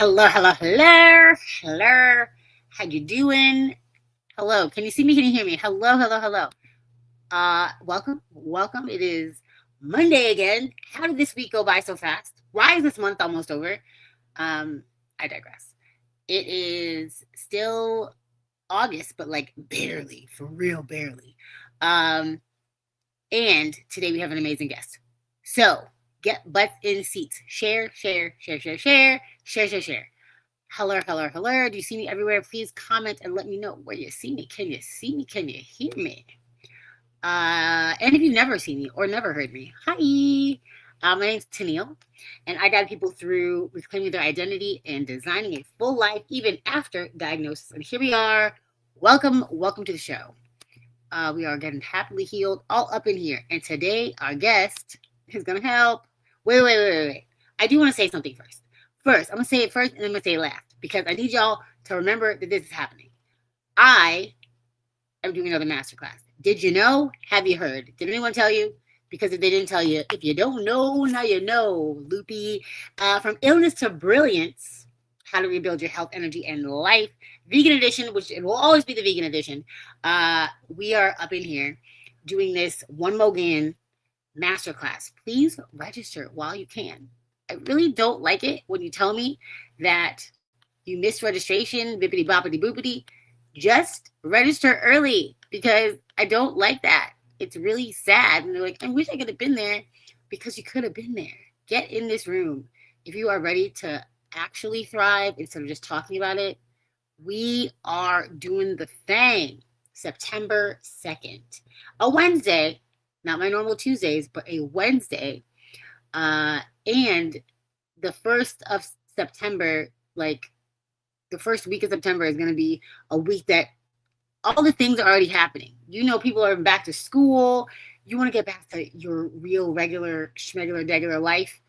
Hello, hello, hello, hello. How you doing? Hello. Can you see me? Can you hear me? Hello, hello, hello. Welcome, welcome. It is Monday again. How did this week go by so fast? Why is this month almost over? I digress. It is still August, but like barely, for real, barely. Um, and today we have an amazing guest. So get butts in seats. Share, share, share, share, share, share, share, share. Hello, hello, hello. Do you see me everywhere? Please comment and let me know where you see me. Can you see me? Can you hear me? And if you've never seen me or never heard me, hi. My name's Tenille, and I guide people through reclaiming their identity and designing a full life even after diagnosis. And here we are. Welcome, welcome to the show. We are getting happily healed all up in here. And today, our guest is going to help. Wait. I do want to say something first. I'm going to say it first and then I'm going to say it last because I need y'all to remember that this is happening. I am doing another masterclass. Did you know? Have you heard? Did anyone tell you? Because if they didn't tell you, if you don't know, now you know. Loopy. From illness to brilliance, how to rebuild your health, energy, and life. Vegan edition, which it will always be the vegan edition. We are up in here doing this one more again masterclass. Please register while you can. I really don't like it when you tell me that you missed registration, bippity boppity boopity. Just register early because I don't like that. It's really sad. And they're like, I wish I could have been there because you could have been there. Get in this room. If you are ready to actually thrive instead of just talking about it, we are doing the thing. September 2nd, a Wednesday, not my normal Tuesdays, but a Wednesday. And the 1st of September, like the first week of September is going to be a week that all the things are already happening. You know, people are back to school. You want to get back to your real, regular, schmegular, degular life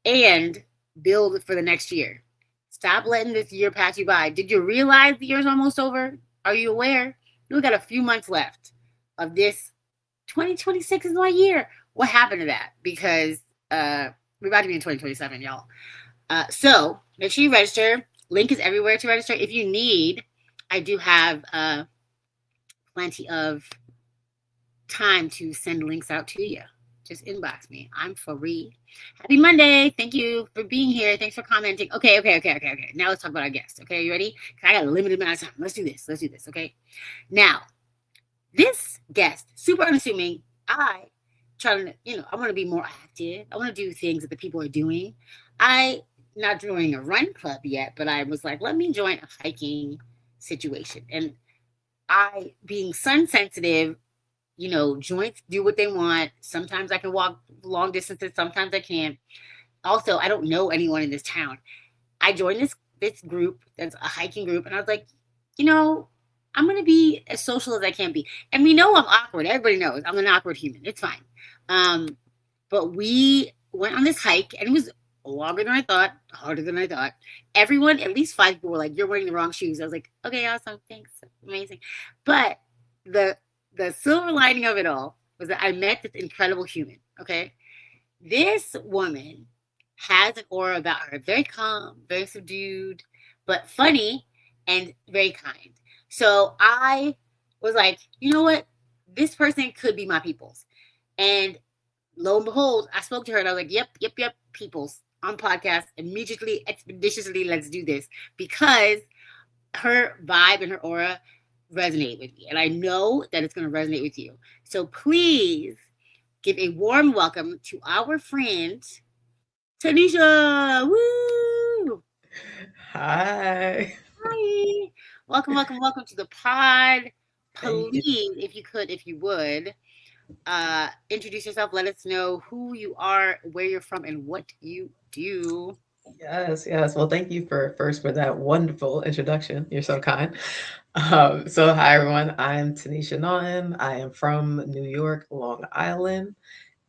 and build for the next year. Stop letting this year pass you by. Did you realize the year's almost over? Are you aware? We got a few months left of this. 2026 is my year. What happened to that? Because we're about to be in 2027, y'all. So make sure you register. Link is everywhere to register. If you need, I do have plenty of time to send links out to you. Just inbox me. I'm free. Happy Monday. Thank you for being here. Thanks for commenting. Okay. Now let's talk about our guest. Okay, are you ready? I got a limited amount of time. Let's do this. Okay. Now, this guest, super unassuming. I I want to be more active. I want to do things that the people are doing. I not joining a run club yet, but I was like, let me join a hiking situation. And I, being sun sensitive, joints do what they want. Sometimes I can walk long distances, sometimes I can't. Also, I don't know anyone in this town. I joined this group that's a hiking group, and I was like, I'm gonna be as social as I can be. And we know I'm awkward. Everybody knows I'm an awkward human. It's fine. But we went on this hike, and it was longer than I thought, harder than I thought. Everyone, at least 5 people were like, "You're wearing the wrong shoes." I was like, "Okay, awesome, thanks, amazing." But the silver lining of it all was that I met this incredible human. Okay, this woman has an aura about her, very calm, very subdued, but funny and very kind. So I was like, you know what? This person could be my people's. And lo and behold, I spoke to her and I was like, yep, people's on podcast immediately, expeditiously, let's do this. Because her vibe and her aura resonate with me. And I know that it's going to resonate with you. So please give a warm welcome to our friend, Tanisha. Woo! Hi. Hi. Welcome to the pod. Thank you. Please, if you would, introduce yourself. Let us know who you are, where you're from, and what you do. Yes. Well, thank you for that wonderful introduction. You're so kind. So hi everyone. I'm Tanisha Naughton. I am from New York, Long Island,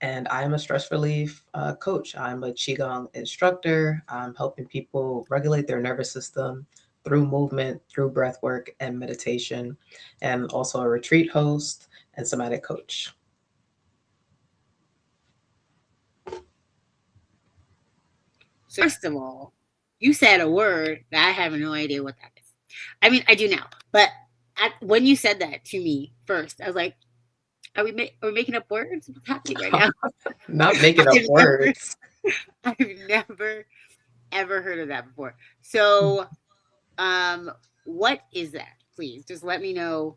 and I am a stress relief coach. I'm a Qi Gong instructor. I'm helping people regulate their nervous system through movement, through breath work and meditation, and also a retreat host and somatic coach. So, first of all, you said a word that I have no idea what that is. I mean, I do now, but when you said that to me first, I was like, are we making up words? What's happening right now? Not making up I've never, words. I've never ever heard of that before. So, what is that? Please just let me know.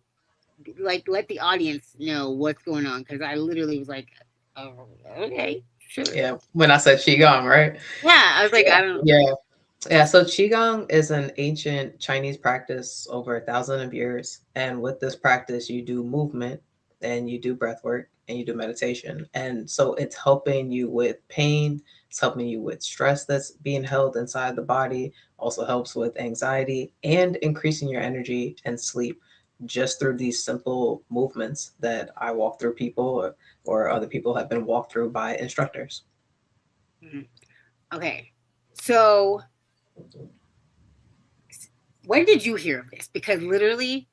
Like, let the audience know what's going on because I literally was like, oh, okay, sure. Yeah, when I said Qigong, right? Yeah, I was like, Yeah. I don't. Yeah. Yeah, so Qigong is an ancient Chinese practice over 1,000 years. And with this practice, you do movement and you do breath work and you do meditation. And so it's helping you with pain, it's helping you with stress that's being held inside the body, also helps with anxiety and increasing your energy and sleep just through these simple movements that I walk through people or other people have been walked through by instructors. Mhm. Okay, so when did you hear of this? Because literally,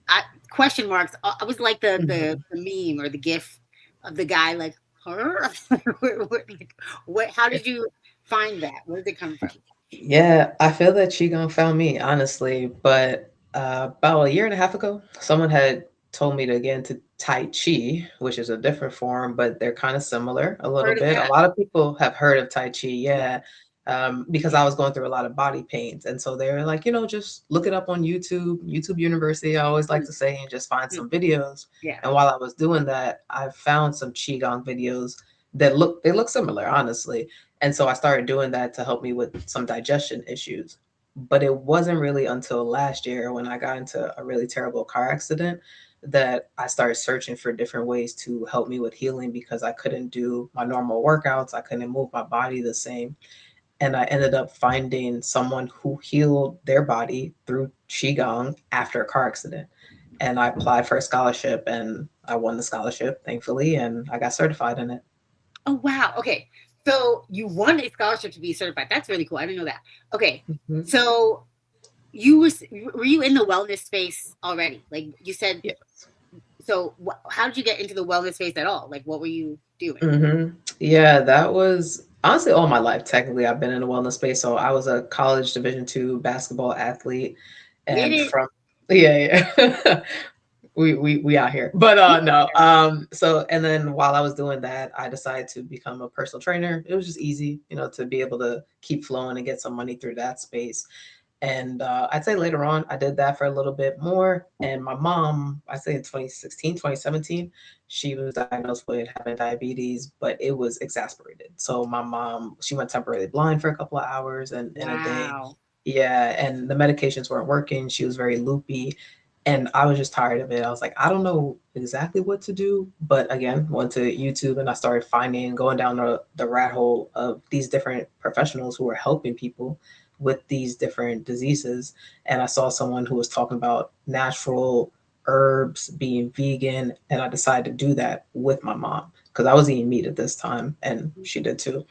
I question marks. I was like the meme or the gif of the guy like her. What? How did you find that? Where did it come from? Yeah, I feel that Qigong found me, honestly. But about a year and a half ago, someone had told me to get into Tai Chi, which is a different form, but they're kind of similar a little Heard of bit. A that? lot of people have heard of Tai Chi, Yeah. yeah, because I was going through a lot of body pains. And so they were like, just look it up on YouTube, YouTube University, I always like Mm, to say, and just find mm, some videos. yeah. And while I was doing that, I found some Qigong videos that look similar, honestly. And so I started doing that to help me with some digestion issues. But it wasn't really until last year when I got into a really terrible car accident that I started searching for different ways to help me with healing because I couldn't do my normal workouts. I couldn't move my body the same. And I ended up finding someone who healed their body through Qigong after a car accident. And I applied for a scholarship and I won the scholarship, thankfully, and I got certified in it. Oh wow. Okay. So you won a scholarship to be certified. That's really cool. I didn't know that. Okay. Mhm. So you were you in the wellness space already? Like you said. Yeah. So how did you get into the wellness space at all? Like what were you doing? Yeah, that was honestly all my life. Technically, I've been in the wellness space. So I was a college Division II basketball athlete, Get and it? from yeah. We out here. But no. So and then while I was doing that, I decided to become a personal trainer. It was just easy, to be able to keep flowing and get some money through that space. And I'd say later on, I did that for a little bit more. And my mom, I say in 2016, 2017, she was diagnosed with having diabetes, but it was exasperated. So my mom, she went temporarily blind for a couple of hours and in a day. Wow. Yeah, and the medications weren't working. She was very loopy. And I was just tired of it. I was like, I don't know exactly what to do. But again, went to YouTube and I started finding, going down the rat hole of these different professionals who were helping people with these different diseases. And I saw someone who was talking about natural herbs, being vegan, and I decided to do that with my mom because I was eating meat at this time and she did too.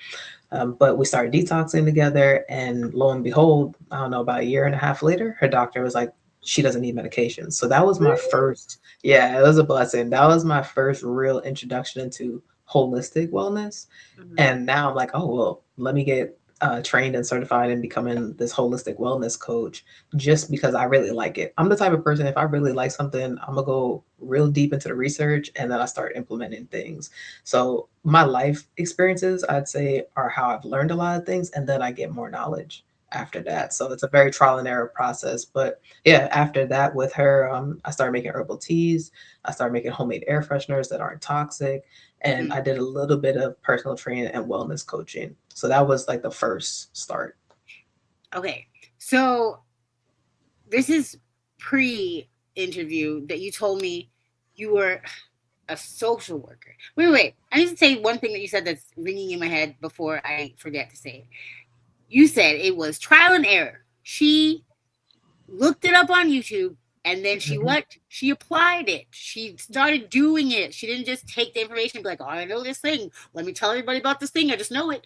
But we started detoxing together, and lo and behold, I don't know, about a year and a half later, her doctor was like, she doesn't need medication. So that was my first, yeah, it was a blessing. That was my first real introduction into holistic wellness. Mhm. And now I'm like, oh, well, let me get trained and certified and becoming this holistic wellness coach just because I really like it. I'm the type of person, if I really like something, I'm going to go real deep into the research and then I start implementing things. So my life experiences, I'd say, are how I've learned a lot of things. And then I get more knowledge after that. So it's a very trial and error process. But yeah, after that with her, I started making herbal teas. I started making homemade air fresheners that aren't toxic, and Mhm. I did a little bit of personal training and wellness coaching. So that was like the first start. Okay. So this is pre-interview that you told me you were a social worker. Wait. I need to say one thing that you said that's ringing in my head before I forget to say it. You said it was trial and error. She looked it up on YouTube and then she Mhm. what? She applied it. She started doing it. She didn't just take the information and be like, oh, I know this thing. Let me tell everybody about this thing. I just know it.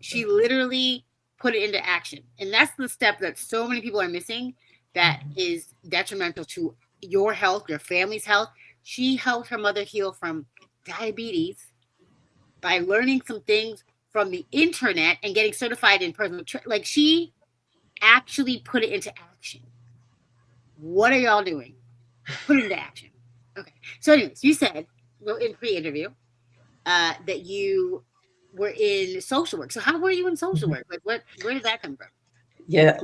She literally put it into action. And that's the step that so many people are missing that is detrimental to your health, your family's health. She helped her mother heal from diabetes by learning some things from the internet and getting certified in personal like she actually put it into action. What are y'all doing? Put it into action. Okay. So, anyways, you said, well, in pre-interview, that you were in social work. So, how were you in social Mhm. work? Like, where did that come from? Yeah,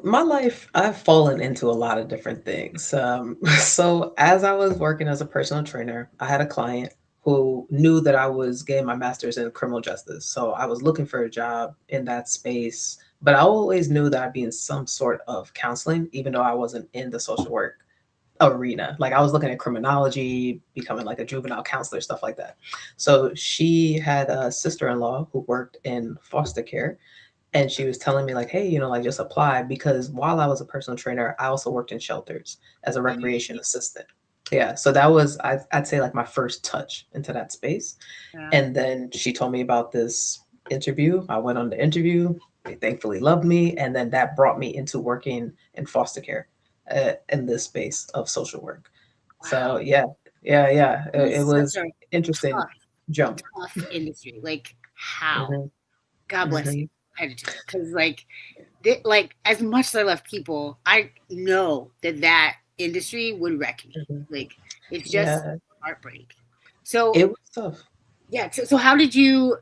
my life, I've fallen into a lot of different things. So as I was working as a personal trainer, I had a client who knew that I was getting my master's in criminal justice. So I was looking for a job in that space, but I always knew that I'd be in some sort of counseling, even though I wasn't in the social work arena. Like I was looking at criminology, becoming like a juvenile counselor, stuff like that. So she had a sister-in-law who worked in foster care, and she was telling me like, hey, like just apply, because while I was a personal trainer, I also worked in shelters as a recreation Mm, assistant. Yeah, so that was I'd say like my first touch into that space. yeah. And then she told me about this interview. I went on the interview. They thankfully loved me, and then that brought me into working in foster care, in this space of social work. So Wow. yeah, yeah, yeah. It It was was such a interesting tough, jump. tough industry. Like, how? Hmm. God bless you. Hmm. I do too. Because, like as much as I love people, I know that industry would wreck me. Hmm. Like, it's just Yeah, heartbreak. So, it was tough. yeah. So how did you?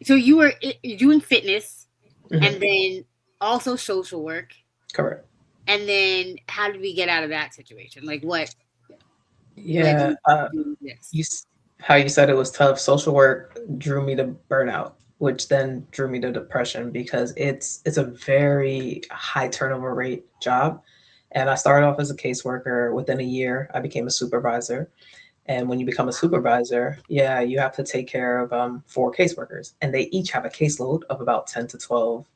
So you were doing fitness, Hmm. and then also social work, Correct. and then how did we get out of that situation? Like, what led Yeah, you to do this? you how you said it was tough. Social work drew me to burnout, which then drew me to depression because it's a very high turnover rate job. And I started off as a caseworker. Within a year, I became a supervisor. And when you become a supervisor, yeah, you have to take care of four caseworkers, and they each have a caseload of about 10 to 12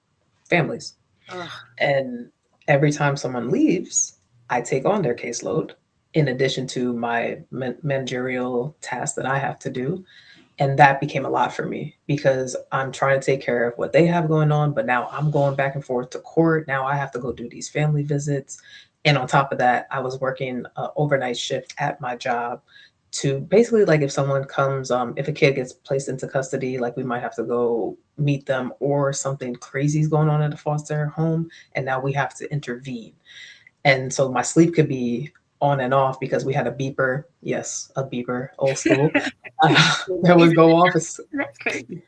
families. Ugh. And every time someone leaves, I take on their caseload in addition to my managerial tasks that I have to do. And that became a lot for me because I'm trying to take care of what they have going on, but now I'm going back and forth to court. Now I have to go do these family visits. And on top of that, I was working an overnight shift at my job to basically, like, if someone comes, if a kid gets placed into custody, like we might have to go meet them, or something crazy is going on at the foster home, and now we have to intervene. And so my sleep could be on and off because we had a beeper. Yes, a beeper, old school. That would Isn't go off as that's crazy?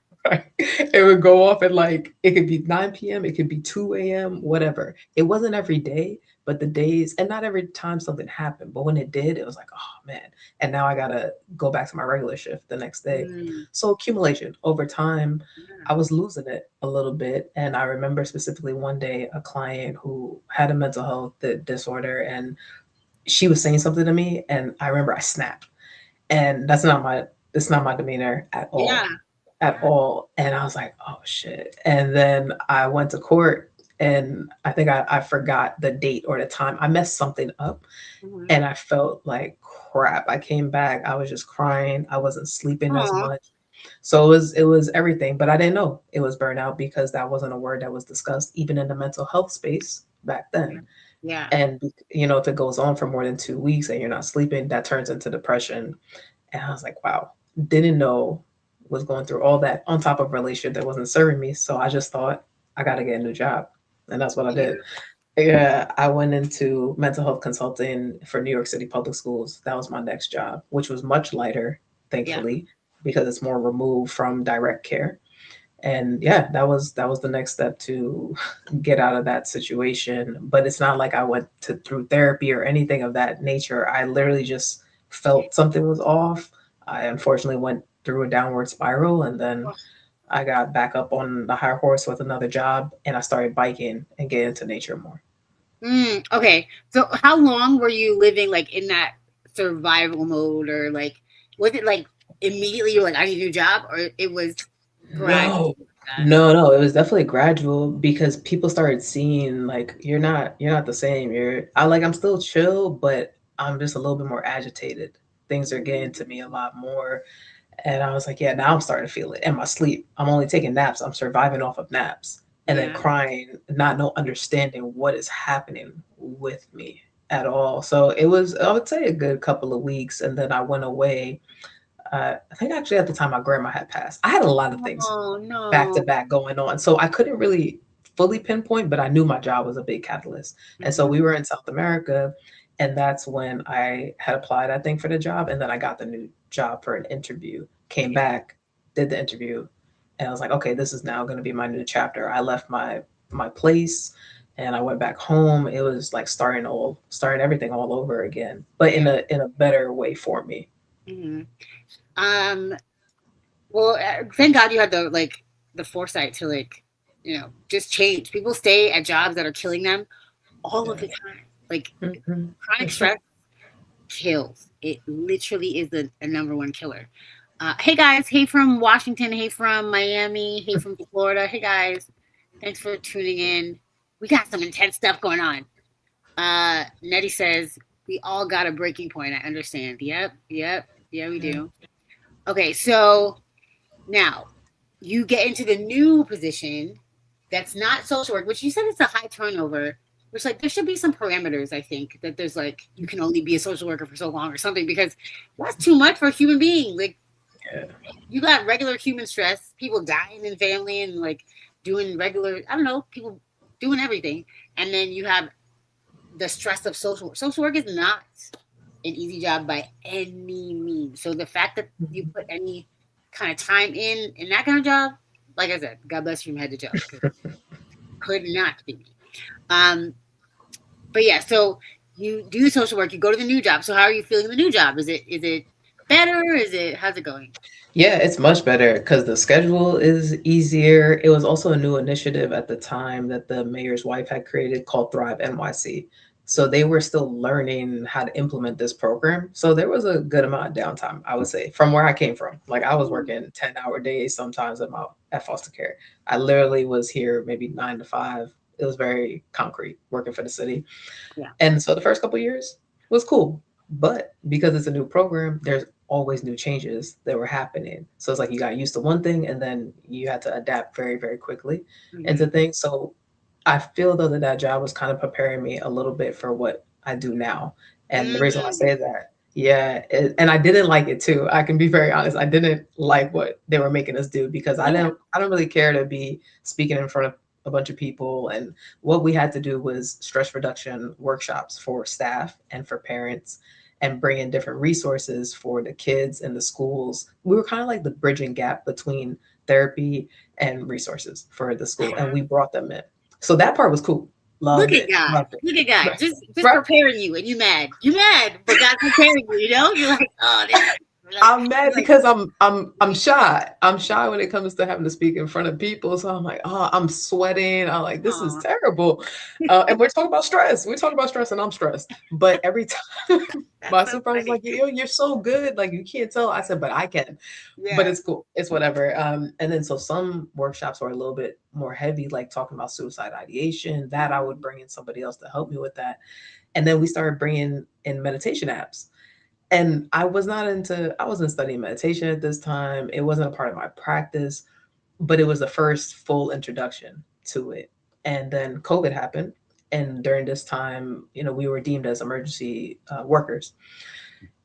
it would go off at, like, it could be 9 p.m., it could be 2 a.m., whatever. It wasn't every day, but the days, and not every time something happened, but when it did, it was like, oh man. And now I gotta go back to my regular shift the next day. Mm, So accumulation over time, yeah. I was losing it a little bit. And I remember specifically one day a client who had a mental health disorder, and she was saying something to me, and I remember I snapped. And that's not my demeanor at Yeah. all, at Yeah. all. And I was like, oh shit. And then I went to court, and I think I forgot the date or the time. I messed something up, Mhm. and I felt like crap. I came back, I was just crying. I wasn't sleeping as Aw. much. So it was everything, but I didn't know it was burnout because that wasn't a word that was discussed even in the mental health space back Yeah. then. Yeah. And if it goes on for more than 2 weeks and you're not sleeping, that turns into depression. And I was like, wow, didn't know, was going through all that on top of a relationship that wasn't serving me. So I just thought I got to get a new job. And that's what I Yeah. did. Yeah, I went into mental health consulting for New York City public schools. That was my next job, which was much lighter, Yeah. thankfully, because it's more removed from direct care. And yeah, that was the next step to get out of that situation. But it's not like I went to through therapy or anything of that nature. I literally just felt something was off. I unfortunately went through a downward spiral, and then I got back up on the higher horse with another job, and I started biking and getting into nature more. Okay. So how long were you living like in that survival mode, or like was it like immediately you're like I need a new job, or it was gradual No. like that? No, no, it was definitely gradual because people started seeing like you're not the same. I'm still chill, but I'm just a little bit more agitated. Things are getting Mm, to me a lot more. And I was like, yeah, now I'm starting to feel it. And my sleep, I'm only taking naps. I'm surviving off of naps. And then yeah. crying, not no understanding what is happening with me at all. So it was, I would say, a good couple of weeks. And then I went away. I think actually at the time my grandma had passed. I had a lot of things Oh back to no. back going on. So I couldn't really fully pinpoint, but I knew my job was a big catalyst. And so we Mhm. were in South America, and that's when I had applied, I think, for the job, and then I got the new job for an interview. Came Yeah. back, did the interview, and I was like, okay, this is now going to be my new chapter. I left my place, and I went back home. It was like starting everything all over again, but Yeah. in a better way for me. Hmm. Um. Well, thank God you had the foresight to just change. People stay at jobs that are killing them all of Yeah. the time. Like Hmm. chronic It's true. stress kills. It literally is a number one killer. Hey guys, hey from Washington, hey from Miami, hey from Florida. Hey guys, thanks for tuning in. We got some intense stuff going on. Nettie says we all got a breaking point. I understand. Yep, yep, yeah, we Yeah. do. Okay, so now you get into the new position that's not social work, which you said it's a high turnover. Which there should be some parameters. I think that there's you can only be a social worker for so long or something because that's too much for a human being. Like Yeah. you got regular human stress, people dying in family and doing regular, I don't know, people doing everything, and then you have the stress of social work. Social work is not an easy job by any means. So the fact that you put any kind of time in that kind of job, like I said, God bless you from head to toe. Could not be me. Um, but yeah, so you do social work, you go to the new job. So how are you feeling the new job? Is it better? Is it how's it going? Yeah, it's much better because the schedule is easier. It was also a new initiative at the time that the mayor's wife had created called Thrive NYC. So they were still learning how to implement this program. So there was a good amount of downtime, I would say, from where I came from. Like I was Mm, working 10-hour days sometimes at foster care. I literally was here maybe 9 to 5. It was very concrete working for the city. yeah. And so the first couple years was cool. But because it's a new program, there's always new changes that were happening. So it's like you got used to one thing and then you had to adapt very, very quickly into Hmm. things. So I feel though that that job was kind of preparing me a little bit for what I do now. And the reason why I Mm, say that, yeah, and I didn't like it too. I can be very honest. I didn't like what they were making us do because yeah. I don't really care to be speaking in front of a bunch of people. And what we had to do was stress reduction workshops for staff and for parents and bring in different resources for the kids and the schools. We were kind of like the bridging gap between therapy and resources for the school, and we brought them in. So that part was cool. Look Loved at it. God. Loved it. Look at God. Right. Just Right. preparing you and you mad. You mad, but God's preparing you, you know? You're like, oh, this I'm mad you're like, because I'm shy. I'm shy when it comes to having to speak in front of people. So I'm like, oh, I'm sweating. I'm like, this is oh, terrible. And we're talking about stress. We're talking about stress, and I'm stressed. But every time that's my so supervisor's funny. like, yo, you're so good. Like you can't tell. I said, but I can. But Yeah. it's cool. It's whatever. And then so some workshops were a little bit more heavy, like talking about suicide ideation. That I would bring in somebody else to help me with that. And then we started bringing in meditation apps, and I wasn't studying meditation at this time. It wasn't a part of my practice, but it was the first full introduction to it. And then COVID happened. And during this time, we were deemed as emergency workers.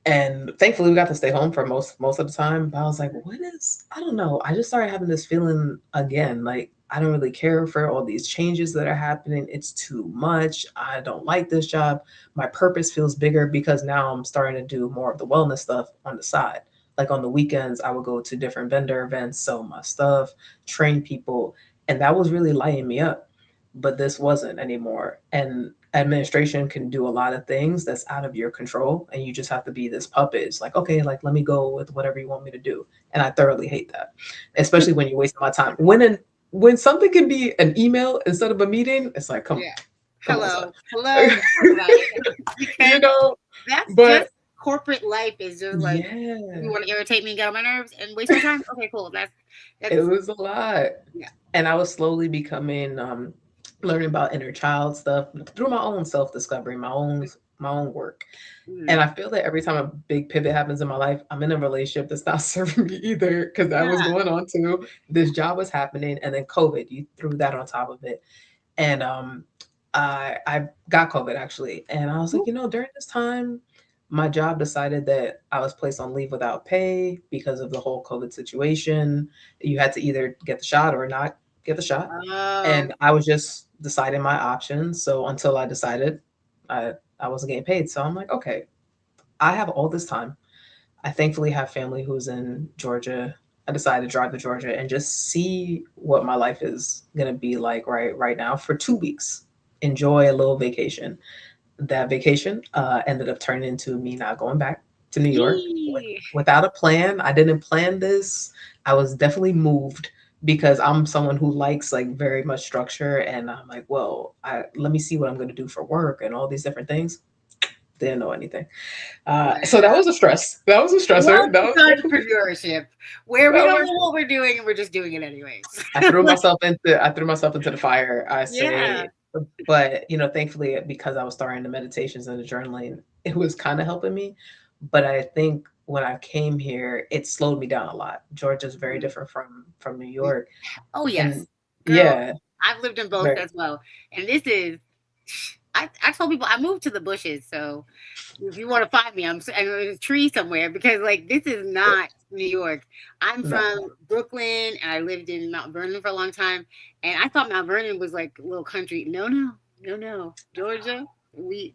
And thankfully, we got to stay home for most of the time. But I was like, what is? I don't know. I just started having this feeling again, like I don't really care for all these changes that are happening. It's too much. I don't like this job. My purpose feels bigger because now I'm starting to do more of the wellness stuff on the side. Like on the weekends, I would go to different vendor events, sell my stuff, train people, and that was really lighting me up. But this wasn't anymore. And administration can do a lot of things that's out of your control, and you just have to be this puppet. It's like, okay, like let me go with whatever you want me to do. And I thoroughly hate that, especially when you're wasting my time. When something can be an email instead of a meeting, it's like, Yeah. come on, son. Hello. Let's talk about it. You Because know, that's but just corporate life is just you yeah, want to irritate me and get on my nerves and waste my time? Okay, cool. That's it was a lot. yeah. And I was slowly becoming learning about inner child stuff through my own self-discovery, my own work. Mm, And I feel that every time a big pivot happens in my life, I'm in a relationship that's not serving me either because that was yeah. going on too. This job was happening, and then COVID, you threw that on top of it. And I got COVID actually, and I was like, during this time, my job decided that I was placed on leave without pay because of the whole COVID situation. You had to either get the shot or not get the shot. Oh, And I was just deciding my options. So until I decided, I wasn't getting paid. So I'm like, okay, I have all this time. I thankfully have family who's in Georgia. I decided to drive to Georgia and just see what my life is gonna be like right now for 2 weeks. Enjoy a little vacation. That vacation ended up turning into me not going back to New York yee. without a plan. I didn't plan this. I was definitely moved because I'm someone who likes like very much structure, and I'm like, well, let me see what I'm going to do for work and all these different things. Didn't know anything. So that was a stress. That was a stressor. Welcome to entrepreneurship, where we That don't was know what we're doing and we're just doing it anyways. Like, I threw myself into the fire. I yeah. say, but thankfully because I was starting the meditations and the journaling, it was kind of helping me. But I think when I came here, it slowed me down a lot. Georgia's very Mm. different from New York, Oh yes, and girl. yeah, I've lived in both very as well, and this is. I told people I moved to the bushes, so if you want to find me, I'm in a tree somewhere because like this is not New York. I'm no. from Brooklyn and I lived in Mount Vernon for a long time, and I thought Mount Vernon was like a little country. No, no, no, no. Georgia, you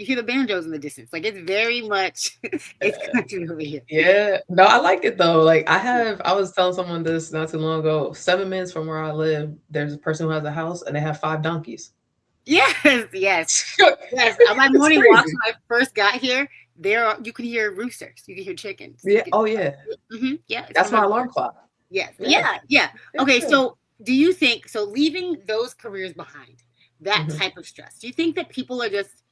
hear the banjos in the distance. Like it's very much it's country over here. Yeah, no, I like it though. Like I was telling someone this not too long ago. 7 minutes from where I live, there's a person who has a house and they have 5 donkeys. Yes, yes, yes. On my It's morning walks crazy. when I first got here, you can hear roosters, you can hear chickens, Yeah. Oh yeah. yeah, it's That's from my my alarm clock. yes, Yeah. yeah, yeah. Okay, Yeah. so do you think so leaving those careers behind, that Mhm. type of stress, do you think that people are just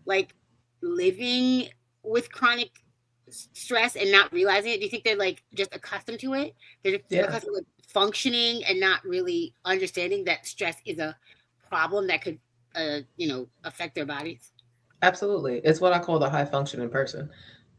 like living with chronic stress and not realizing it? Do you think they're like just accustomed to it? They're just Yeah. accustomed to like, functioning and not really understanding that stress is a problem that could, affect their bodies? Absolutely. It's what I call the high functioning person.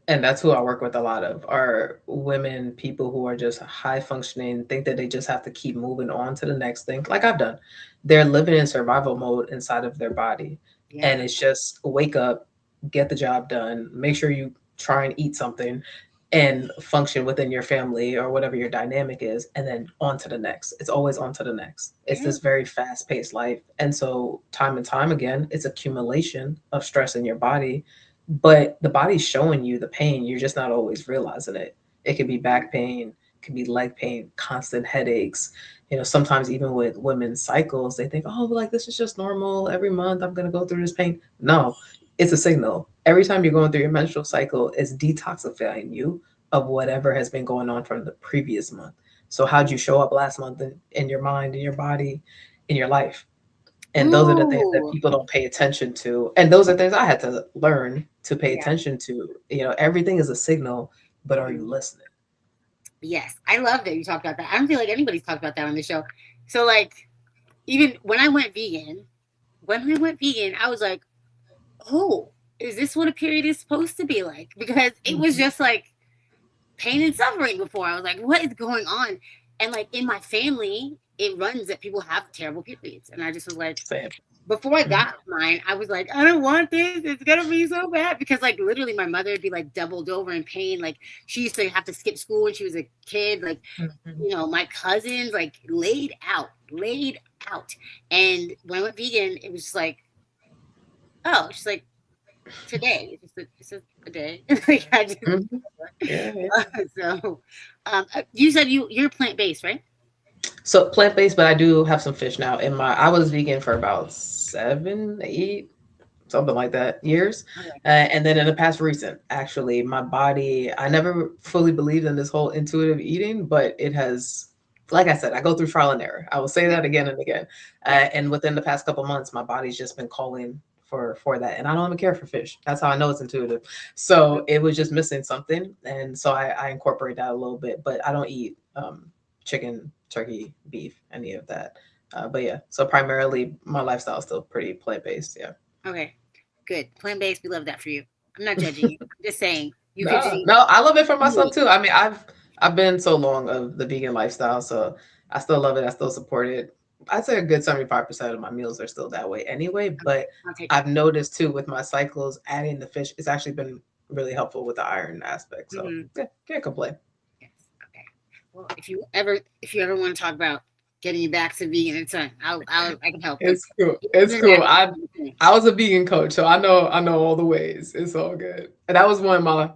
And that's who I work with a lot of are women, people who are just high functioning, think that they just have to keep moving on to the next thing, like I've done. They're living in survival mode inside of their body. And Yeah. it's just wake up, get the job done, make sure you try and eat something and function within your family or whatever your dynamic is, and then on to the next. It's always on to the next. It's Yeah. this very fast paced life. And so, time and time again, it's accumulation of stress in your body, but the body's showing you the pain. You're just not always realizing it. It could be back pain, it could be leg pain, constant headaches. Sometimes even with women's cycles, they think, oh, like this is just normal. Every month I'm going to go through this pain. No, it's a signal. Every time you're going through your menstrual cycle, it's detoxifying you of whatever has been going on from the previous month. So, how'd you show up last month in your mind, in your body, in your life? And those are the things that Ooh. people don't pay attention to. And those are things I had to learn to pay Yeah. attention to. Everything is a signal, but are you Mhm. listening? Yes. I love that you talked about that. I don't feel like anybody's talked about that on the show. So like even when I went vegan, I was like, oh, is this what a period is supposed to be like? Because it was Mhm. just like pain and suffering before. I was like, what is going on? And like in my family, it runs that people have terrible periods. And I just was like, Same. before I Mhm. got mine, I was like, I don't want this. It's gonna be so bad because like literally my mother would be like doubled over in pain. Like she used to have to skip school when she was a kid. Like, Mhm. my cousins like laid out. And when I went vegan, it was just like, oh, she's like today. It's just a day. Like I just Mhm. Yeah, yeah. so you said you're plant based, right? So plant based, but I do have some fish now. I was vegan for about 7, 8, something like that years. Okay. And then in the past recent, actually, my body, I never fully believed in this whole intuitive eating, but it has, like I said, I go through trial and error. I will say Yeah. that again and again. Yeah. And within the past couple months, my body's just been calling for that. And I don't even care for fish. That's how I know it's intuitive. So it was just missing something. And so I incorporate that a little bit, but I don't eat chicken, turkey, beef, any of that. But yeah, so primarily my lifestyle is still pretty plant based. Yeah. Okay. Good. Plant based. We love that for you. I'm not judging you. I'm just saying you could just No, eat no, I love it for myself meat. too. I mean, I've been so long of the vegan lifestyle, so I still love it. I still support it. I'd say a good 75% of my meals are still that way anyway, Okay. but I'll take it. I've noticed too with my cycles, adding the fish, it's actually been really helpful with the iron aspect. So Hmm. yeah, can't complain. Yes. Okay. Well, if you ever want to talk about getting you back to vegan. It's fine. I can help. Like It's cool. It's even cool. that. I was a vegan coach, so I know all the ways. It's all good. And that was one of my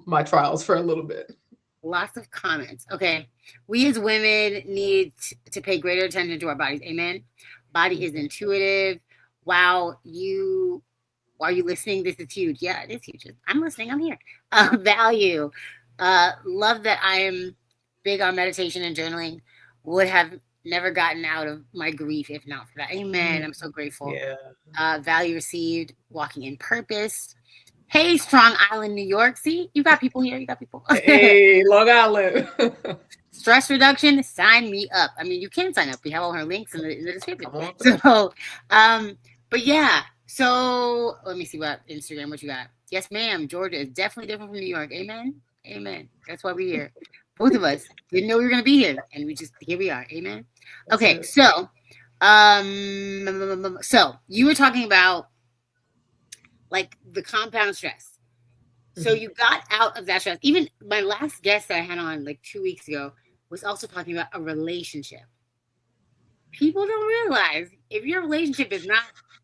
my trials for a little bit. Lots of comments. Okay. We as women need to pay greater attention to our bodies. Amen. Body is intuitive. Wow, you are you listening? This is huge. Yeah, it is huge. I'm listening. I'm here. Value. Love that I am big on meditation and journaling. Would have never gotten out of my grief if not for that. Amen. I'm so grateful. Yeah. Value received. Walking in purpose. Hey, Strong Island, New York. See, you got people here. You got people. Hey, Long Island. Stress reduction, sign me up. I mean, you can sign up. We have all her links in the description. Come on through. So, but yeah. So let me see what Instagram. What you got? Yes, ma'am. Georgia is definitely different from New York. Amen. Amen. That's why we're here. Both of us didn't know we were gonna be here, and we just here we are. Amen. That's Okay, it. so you were talking about like the compound stress. So Mhm. you got out of that stress. Even my last guest that I had on like 2 weeks ago was also talking about a relationship. People don't realize if your relationship is not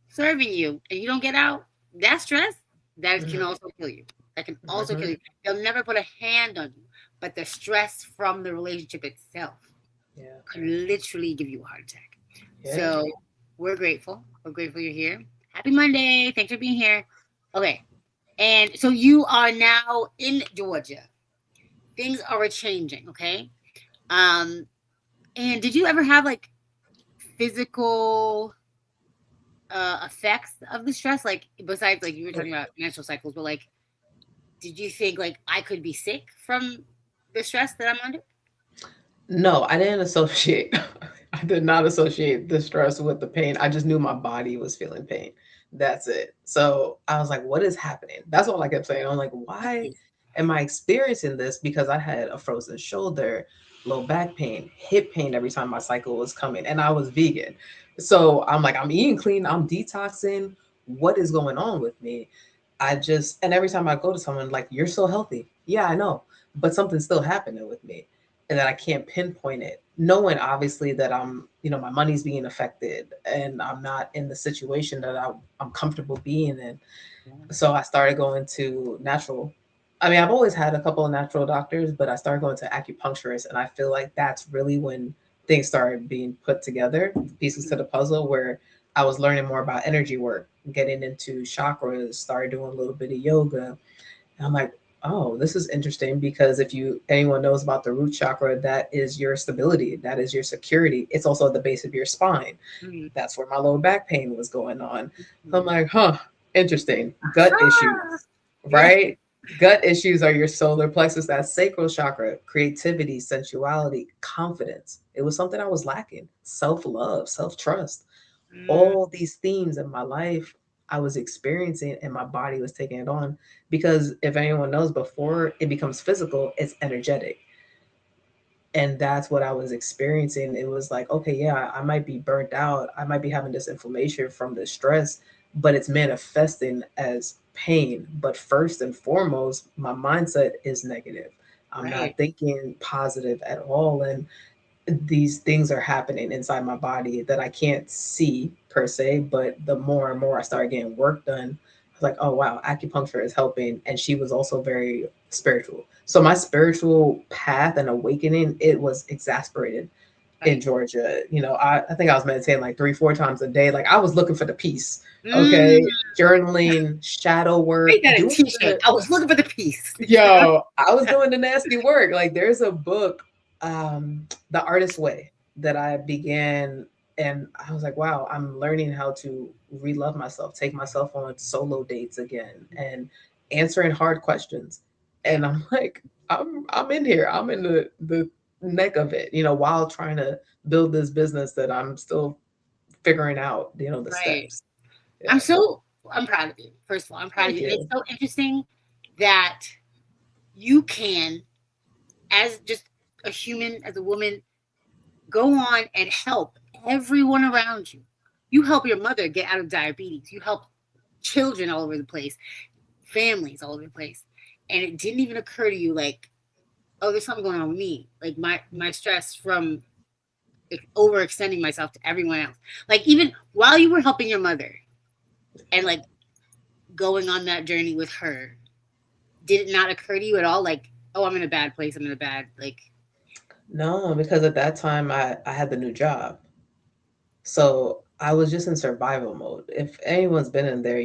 serving you and you don't get out, that stress, that can Mhm. also kill you. That can also kill Mhm. you. They'll never put a hand on you, but the stress from the relationship itself Yeah. could literally give you a heart attack. Yeah. So we're grateful. We're grateful you're here. Happy Monday. Thanks for being here. Okay. And so you are now in Georgia. Things are changing, okay? Um, and did you ever have like physical effects of the stress? Like besides like you were talking about menstrual cycles, but like did you think like I could be sick from the stress that I'm under? No, I didn't associate. I did not associate the stress with the pain. I just knew my body was feeling pain. That's it. So I was like, what is happening? That's all I kept saying. I'm like, why Nice. am I experiencing this? Because I had a frozen shoulder, low back pain, hip pain every time my cycle was coming, and I was vegan. So I'm like, I'm eating clean, I'm detoxing. What is going on with me? And every time I go to someone, like, you're so healthy. Yeah, I know, but something's still happening with me and that I can't pinpoint it. Knowing obviously that my money's being affected and I'm not in the situation that I'm comfortable being in. So I started going to natural. I mean, I've always had a couple of natural doctors, but I started going to acupuncturists, and I feel like that's really when things started being put together, pieces to the puzzle, where I was learning more about energy work, getting into chakras, started doing a little bit of yoga, and I'm like, oh, this is interesting because if anyone knows about the root chakra, that is your stability, that is your security. It's also at the base of your spine. Mm-hmm. That's where my lower back pain was going on. So I'm like, huh, interesting. Gut issues, Ah, yeah, right? Gut issues are your solar plexus, that sacral chakra, creativity, sensuality, confidence. It was something I was lacking. Self love, self trust, mm, all these themes in my life I was experiencing and my body was taking it on. Because if anyone knows, before it becomes physical, it's energetic. And that's what I was experiencing. It was like, okay, yeah, I might be burnt out. I might be having this inflammation from the stress, but it's manifesting as pain. But first and foremost, my mindset is negative. I'm not right, thinking positive at all. And these things are happening inside my body that I can't see per se, but the more and more I started getting work done, I was like, oh wow, acupuncture is helping. And she was also very spiritual. So my spiritual path and awakening, it was exasperated in right. Georgia. I think I was meditating like 3, 4 times a day. Like I was looking for the peace. Mm, Okay. Journaling, shadow work, make that a doing t-shirt. the I was looking for the piece. Yo, I was doing the nasty work. Like there's a book, The Artist Way, that I began and I was like, wow, I'm learning how to re-love myself, take myself on solo dates again and answering hard questions. Yeah, And I'm like, I'm in here. I'm in the neck of it, while trying to build this business that I'm still figuring out, the right. steps. I'm Yeah. so I'm proud of you. First of all, I'm proud of Thank you. It's you. so interesting that you can, as just a human, as a woman, go on and help everyone around you. You help your mother get out of diabetes. You help children all over the place, families all over the place. And it didn't even occur to you like, oh, there's something going on with me. Like my stress from overextending myself to everyone else. Like even while you were helping your mother and like going on that journey with her, did it not occur to you at all? Like, oh, I'm in a bad place. I'm in a bad like. No, because at that time I had the new job. So I was just in survival mode. If anyone's been in there,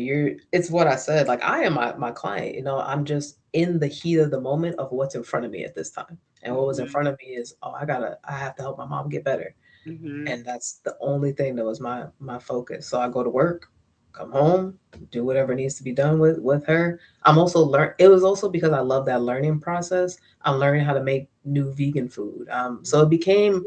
it's what I said. Like I am my client, I'm just in the heat of the moment of what's in front of me at this time. And what was in Mm-hmm, front of me is, oh, I have to help my mom get better. mm-hmm, And that's the only thing that was my focus. So I go to work, come home, do whatever needs to be done with her. I'm also it was also because I love that learning process. I'm learning how to make new vegan food. So it became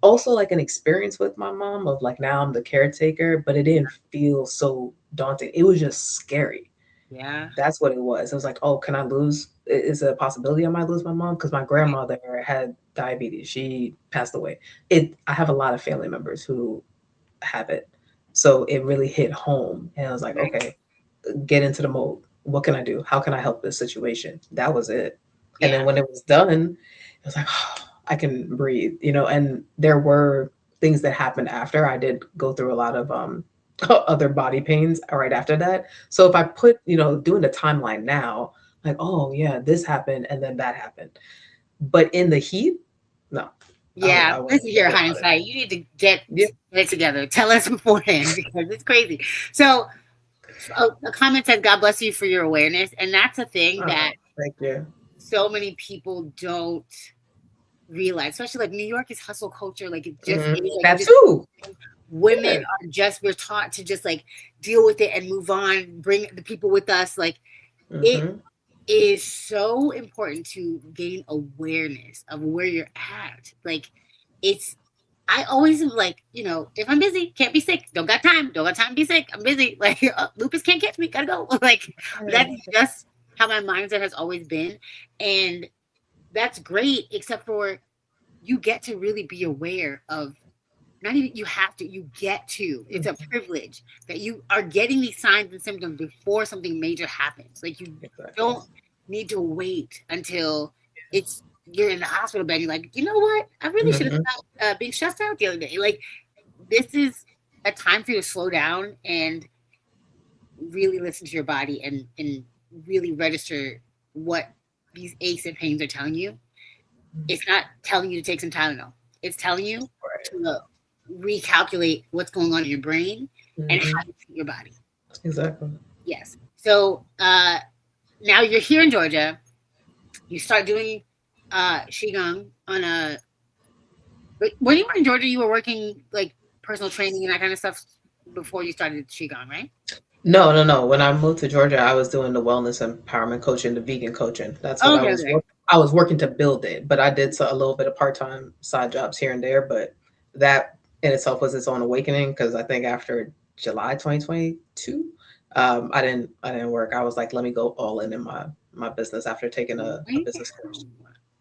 also like an experience with my mom of like now I'm the caretaker, but it didn't feel so daunting. It was just scary. yeah, That's what it was. It was like, oh, can I lose? Is it a possibility I might lose my mom? Because my right, grandmother had diabetes. She passed away. I have a lot of family members who have it. So it really hit home. And I was like, right, okay, get into the mode. What can I do? How can I help this situation? That was it. And then yeah, when it was done, it was like, oh, I can breathe. And there were things that happened after. I did go through a lot of other body pains right after that. So if I put, doing the timeline now, like, oh yeah, this happened and then that happened. But in the heat, no, yeah. I This wasn't is your thinking about it. hindsight. You need to get Yeah. it together. Tell us beforehand because it's crazy. So a comment says, "God bless you for your awareness," and that's a thing that Oh, thank you. so many people don't realize, especially like New York is hustle culture. Like it just Mhm. is like you That just too. women Yeah. are just we're taught to just like deal with it and move on, bring the people with us. Like it Hmm. is so important to gain awareness of where you're at. Like it's I always am like, if I'm busy, can't be sick. Don't got time to be sick. I'm busy. Like lupus can't catch me. Gotta go. Like that's just how my mindset has always been. And that's great, except for you get to really be aware of not even you have to, you get to. It's a privilege that you are getting these signs and symptoms before something major happens. Like you Exactly. don't need to wait until it's you're in the hospital bed. You're like, you know what? I really should have Hmm. stopped being stressed out the other day. Like this is a time for you to slow down and really listen to your body and really register what these aches and pains are telling you. It's not telling you to take some Tylenol. It's telling you Right. to recalculate what's going on in your brain and how Hmm. you treat your body. Exactly. Yes. So now you're here in Georgia. You start doing Qi Gong on a. When you were in Georgia, you were working like personal training and that kind of stuff before you started Qi Gong, right? No, no, no. When I moved to Georgia, I was doing the wellness empowerment coaching, the vegan coaching. That's what Oh, okay, okay. I was working to build it, but I did a little bit of part-time side jobs here and there, but that in itself was its own awakening because I think after July 2022, I didn't work. I was like, let me go all in my business after taking a business course.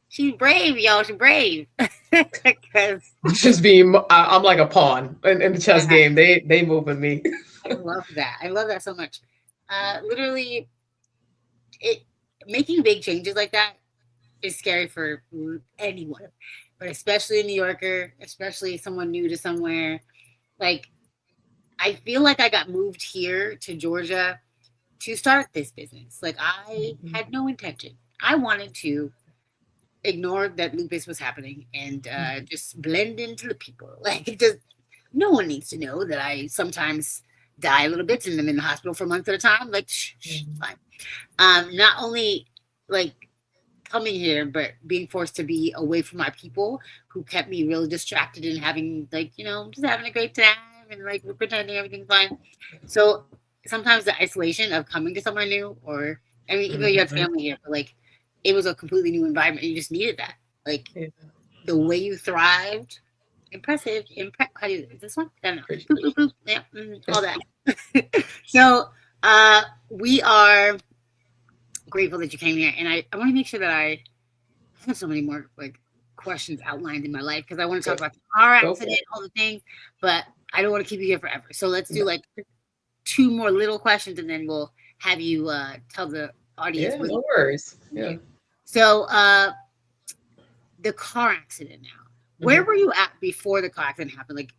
She's brave, y'all. She's brave. Because Just I'm like a pawn in the chess game. They moving me. I love that. I love that so much. Literally, it making big changes like that is scary for anyone, but especially a New Yorker, especially someone new to somewhere. Like, I feel like I got moved here to Georgia to start this business. Like, I had no intention. I wanted to ignore that lupus was happening and just blend into the people. Like, it just no one needs to know that I sometimes die a little bit and I'm in the hospital for months at a time. Like, fine. Not only like coming here, but being forced to be away from my people who kept me really distracted and having like, just having a great time and like pretending everything's fine. So sometimes the isolation of coming to somewhere new, or I mean, even though you have Mhm. family here, but like it was a completely new environment. You just needed that. Like Yeah, the way you thrived, impressive. How do you is this one? I don't know. Boop, appreciate boop, boop. Yeah, all that. So we are grateful that you came here, and I want to make sure that I have so many more like questions outlined in my life because I want to talk you. about the car Go for accident, it. all the things, but I don't want to keep you here forever. So let's do No. like two more little questions, and then we'll have you tell the audience Yeah, what no worries. you Yeah. do. So the car accident now. Where were you at before the car accident happened? Like,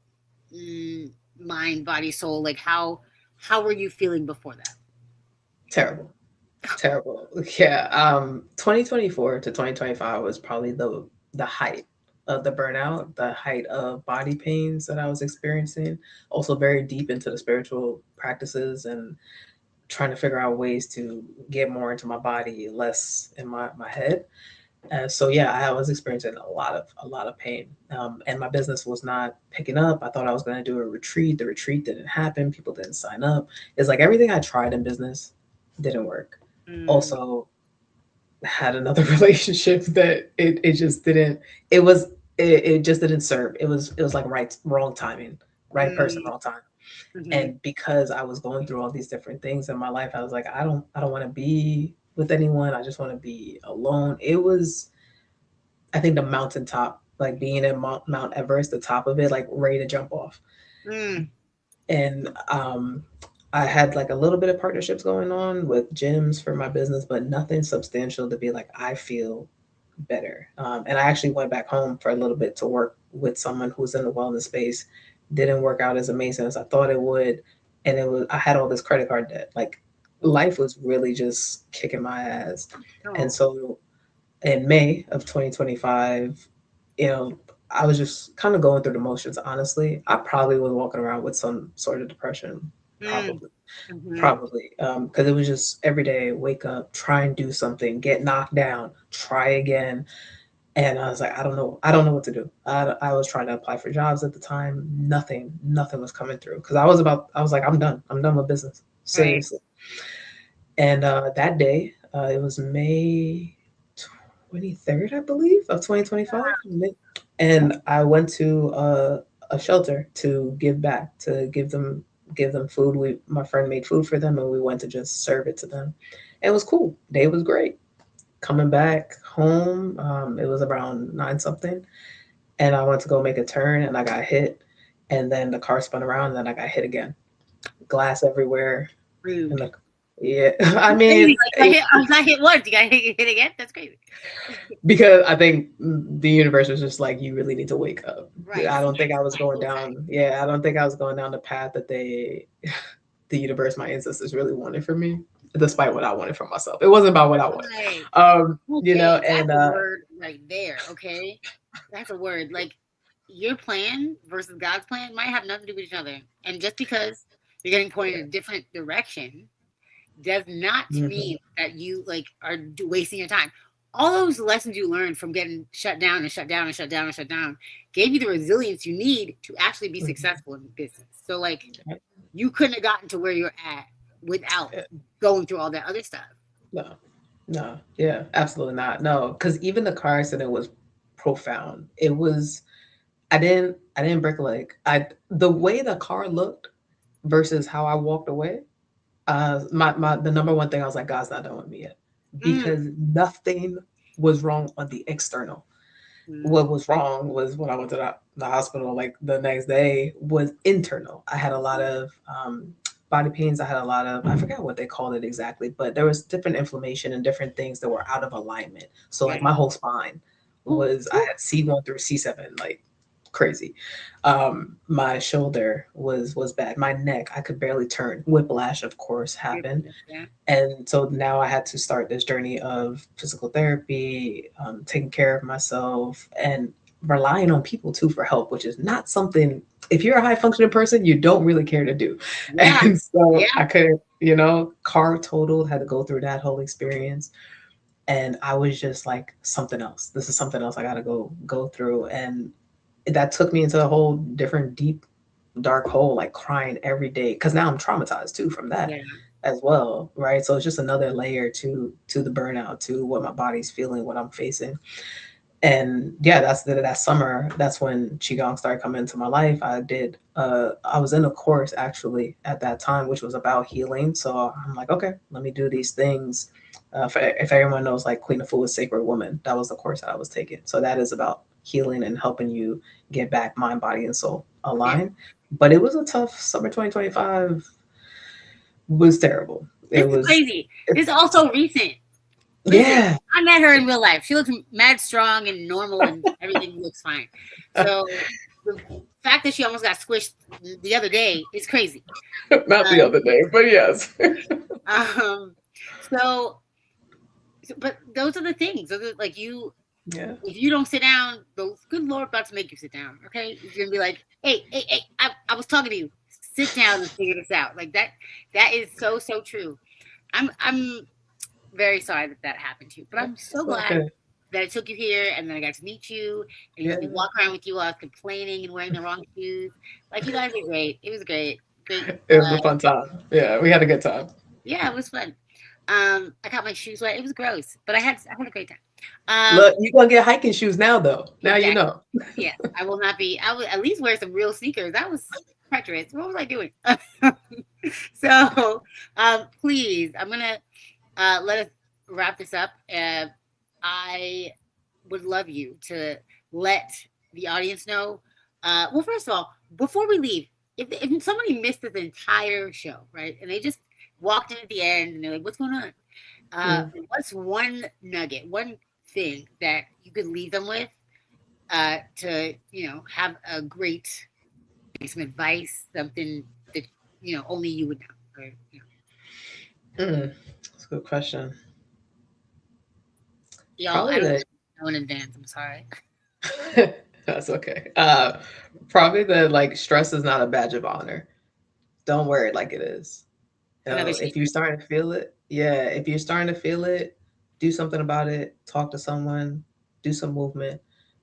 mind, body, soul. Like, how were you feeling before that? Terrible. Terrible. Yeah. 2024 to 2025 was probably the height of the burnout, the height of body pains that I was experiencing. Also very deep into the spiritual practices and trying to figure out ways to get more into my body, less in my head. So yeah, I was experiencing a lot of pain, and my business was not picking up. I thought I was going to do a retreat. The retreat didn't happen. People didn't sign up. It's like everything I tried in business didn't work. Mm, Also, had another relationship that it just didn't. It was it just didn't serve. It was like right wrong timing, right person, mm, wrong time. mm-hmm, And because I was going through all these different things in my life, I was like, I don't want to be with anyone. I just want to be alone. It was, I think, the mountaintop, like being at Mount Everest, the top of it, like ready to jump off. mm, And I had like a little bit of partnerships going on with gyms for my business, but nothing substantial to be like, I feel better. And I actually went back home for a little bit to work with someone who's in the wellness space. Didn't work out as amazing as I thought it would. And I had all this credit card debt. Like ooh, life was really just kicking my ass. And oh, so in May of 2025, you know, I was just kind of going through the motions, honestly. I probably was walking around with some sort of depression, mm, probably, mm-hmm, probably, because it was just every day, wake up, try and do something, get knocked down, try again. And I was like, I don't know what to do. I was trying to apply for jobs at the time. Nothing was coming through because I was like, I'm done with business, right. seriously. And that day, it was May 23rd, I believe, of 2025. And I went to a shelter to give back, to give them food. My friend made food for them, and we went to just serve it to them. And it was cool. Day was great. Coming back home, it was around nine something, and I went to go make a turn, and I got hit, and then the car spun around, and then I got hit again. Glass everywhere, and Rude. the yeah. I Crazy. mean, Like, I was not hit once. You got hit again? That's crazy. because I think the universe was just like, you really need to wake up. Right. I don't Snap, think I was snap, going little down. Yeah, I don't think I was going down the path that the universe, my ancestors, really wanted for me, despite what I wanted for myself. It wasn't about what I wanted. right. You know, Okay, and that's a word right there. Okay, that's a word. Like your plan versus God's plan might have nothing to do with each other, and just because you're getting pointed in a different direction does not mhm, mean that you like are wasting your time. All those lessons you learned from getting shut down and shut down and shut down and shut down gave you the resilience you need to actually be mhm. successful in business. So like you couldn't have gotten to where you're at without Yeah, going through all that other stuff. no, no, yeah, absolutely not. No, because even the car accident was profound. It was. I didn't break a leg. The way the car looked versus how I walked away. The number one thing I was like, God's not done with me yet, Mm, because nothing was wrong on the external. mm, What was wrong was when I went to the hospital like the next day was internal. I had a lot of body pains. I had a lot of, I forgot what they called it exactly, but there was different inflammation and different things that were out of alignment. So like right. my whole spine Ooh, I ooh. had C1 through C7, like crazy. My shoulder was bad. My neck, I could barely turn. Whiplash, of course, happened. Yeah. And so now I had to start this journey of physical therapy, taking care of myself, and relying on people too for help, which is not something, if you're a high functioning person, you don't really care to do. Yeah. And so Yeah. I couldn't, car totaled, had to go through that whole experience. And I was just like, something else. This is something else I got to go through. And that took me into a whole different deep dark hole, like crying every day, because now I'm traumatized too from that Yeah. as well, right? So it's just another layer to the burnout, to what my body's feeling, what I'm facing. And yeah, that summer, that's when Qigong started coming into my life. I was in a course actually at that time, which was about healing. So I'm like, okay, let me do these things. If everyone knows, like Queen of Fu is Sacred Woman, that was the course that I was taking. So that is about healing and helping you get back mind, body, and soul Yeah. aligned. But it was a tough summer. 2025 was terrible. This It is was, crazy. This is also recent. Listen, yeah. I met her in real life. She looks mad strong and normal, and everything looks fine. So the fact that she almost got squished the other day is crazy. Not the other day, but yes. Um, so, but those are the things. Those are, like you, Yeah. if you don't sit down, the good Lord about to make you sit down. Okay, he's gonna be like, hey, I was talking to you. Sit down and figure this out. Like that. That is so true. I'm very sorry that that happened to you, but I'm so It's glad okay. that I took you here and then I got to meet you and you let me Yeah. walk around with you while I was complaining and wearing the wrong shoes. Like you guys are great. It was great. Great. It was a fun time. Yeah, we had a good time. Yeah, it was fun. I got my shoes wet. It was gross, but I had a great time. Look, you're gonna get hiking shoes now though. Now you Exactly. know. Yes, I will not be. I will at least wear some real sneakers. That was treacherous. What was I doing? So, please, I'm gonna let us wrap this up. I would love you to let the audience know. Well, first of all, before we leave, if somebody missed this entire show, right, and they just walked in at the end and they're like, "What's going on?" Mm. What's one nugget, one thing that you could leave them with to have a great some advice, something that only you would know, or, That's a good question. y'all. I Probably don't the know in advance. I'm sorry. that's okay. Probably the like stress is not a badge of honor. Don't wear it like it is. Another If you're statement. starting to feel it, yeah, if you're starting to feel it, do something about it. Talk to someone, do some movement,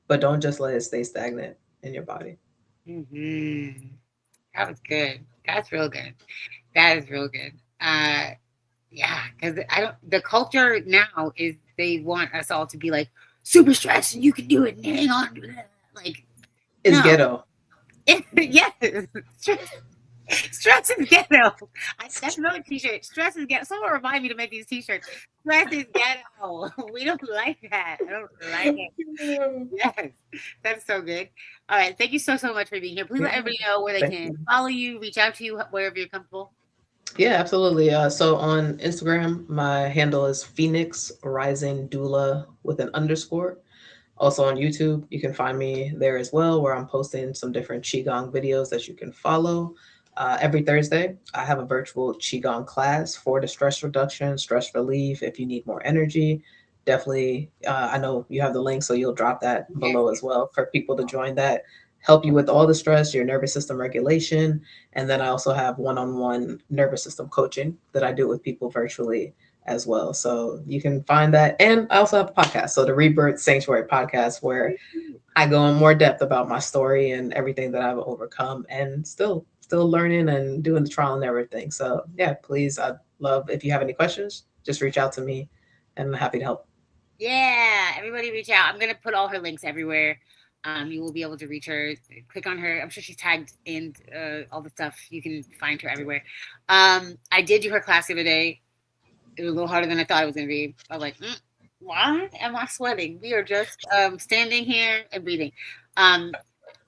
but don't just let it stay stagnant in your body. That was good. That's real good. That is real good. Yeah, because I don't. The culture now is they want us all to be like super stressed and you can do it and hang on. Like It's no, ghetto. yes, stress, stress is ghetto. That's another T-shirt. Stress is ghetto. Someone remind me to make these T-shirts. Stress is ghetto. We don't like that. I don't like it. Yes, that's so good. All right, thank you so much for being here. Please let Yeah, everybody know where they thank can you. follow you, reach out to you wherever you're comfortable. Yeah, absolutely. So on Instagram, my handle is Phoenix Rising Doula with an underscore. Also on YouTube, you can find me there as well, where I'm posting some different Qi Gong videos that you can follow. Every Thursday, I have a virtual Qi Gong class for the stress reduction, stress relief. If you need more energy, definitely, I know you have the link, so you'll drop that Yes, below as well for people to join that. Help you with all the stress, your nervous system regulation. And then I also have one on one nervous system coaching that I do with people virtually as well. So you can find that. And I also have a podcast. So the Rebirth Sanctuary podcast, where I go in more depth about my story and everything that I've overcome and still learning and doing the trial and everything. So yeah, please, I'd love if you have any questions, just reach out to me and I'm happy to help. yeah. Everybody, reach out. I'm gonna put all her links everywhere. You will be able to reach her. Click on her. I'm sure she's tagged in all the stuff. You can find her everywhere. I did do her class the other day. It was a little harder than I thought it was gonna be. I was like, why am I sweating? We are just standing here and breathing. Um,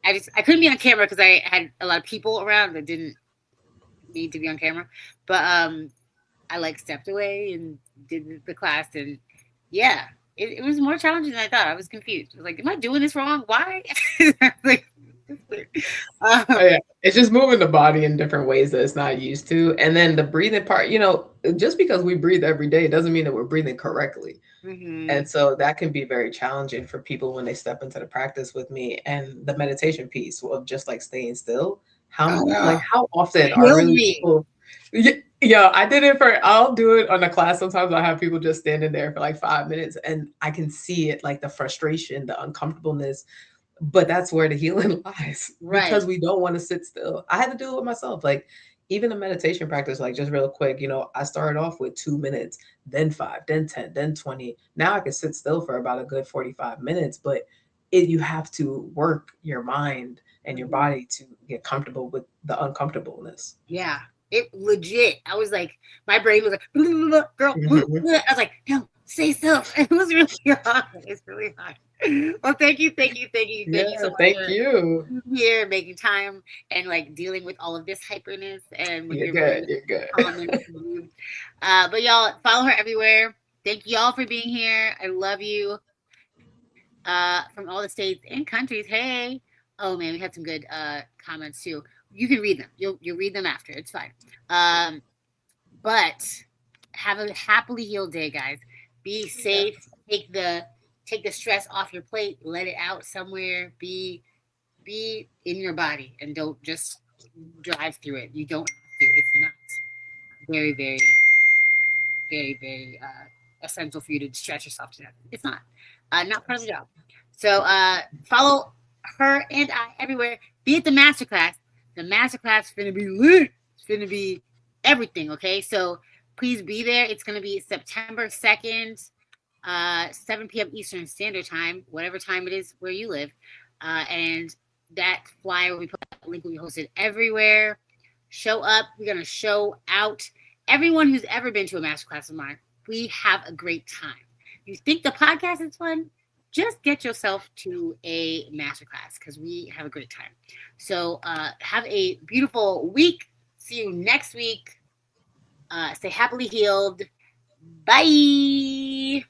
I couldn't be on camera because I had a lot of people around that didn't need to be on camera. But I like stepped away and did the class, and yeah, it was more challenging than I thought. I was confused. I was like, am I doing this wrong? Why? Like, it's weird. Oh, yeah. It's just moving the body in different ways that it's not used to. And then the breathing part, just because we breathe every day doesn't mean that we're breathing correctly. Mhm. And so that can be very challenging for people when they step into the practice with me. And the meditation piece of just like staying still. Oh, How often are killed really me. people? Yeah, I did it I'll do it on a class. Sometimes I have people just standing there for like 5 minutes and I can see it, like the frustration, the uncomfortableness, but that's where the healing lies Right. because we don't want to sit still. I had to do it with myself. Like even a meditation practice, like just real quick, I started off with 2 minutes, then five, then 10, then 20. Now I can sit still for about a good 45 minutes, but you have to work your mind and your Mhm. body to get comfortable with the uncomfortableness. Yeah. It legit. I was like, my brain was like, girl. Mhm. I was like, no, stay still. It was really hard. It's really hard. Well, thank you so Yeah, much thank for you. being here, making time, and like dealing with all of this hyperness and when You're you're good. very You're good. calm and moved. But y'all follow her everywhere. Thank you all for being here. I love you. From all the states and countries. Hey. Oh man, we had some good comments too. You can read them. You'll read them after. It's fine. Um, but have a happily healed day, guys. Be safe. Take the stress off your plate. Let it out somewhere. Be in your body and don't just drive through it. You don't have to. It's not very, very, very essential for you to stretch yourself to death. It's not part of the job. So follow her and I everywhere. Be at the masterclass. The masterclass is gonna be lit. It's gonna be everything. Okay, so please be there. It's gonna be September 2nd, 7 p.m. Eastern Standard Time, whatever time it is where you live, and that flyer we put that link will be hosted everywhere. Show up. We're gonna show out. Everyone who's ever been to a masterclass of mine, we have a great time. You think the podcast is fun? Just get yourself to a masterclass because we have a great time. So have a beautiful week. See you next week. Stay happily healed. Bye.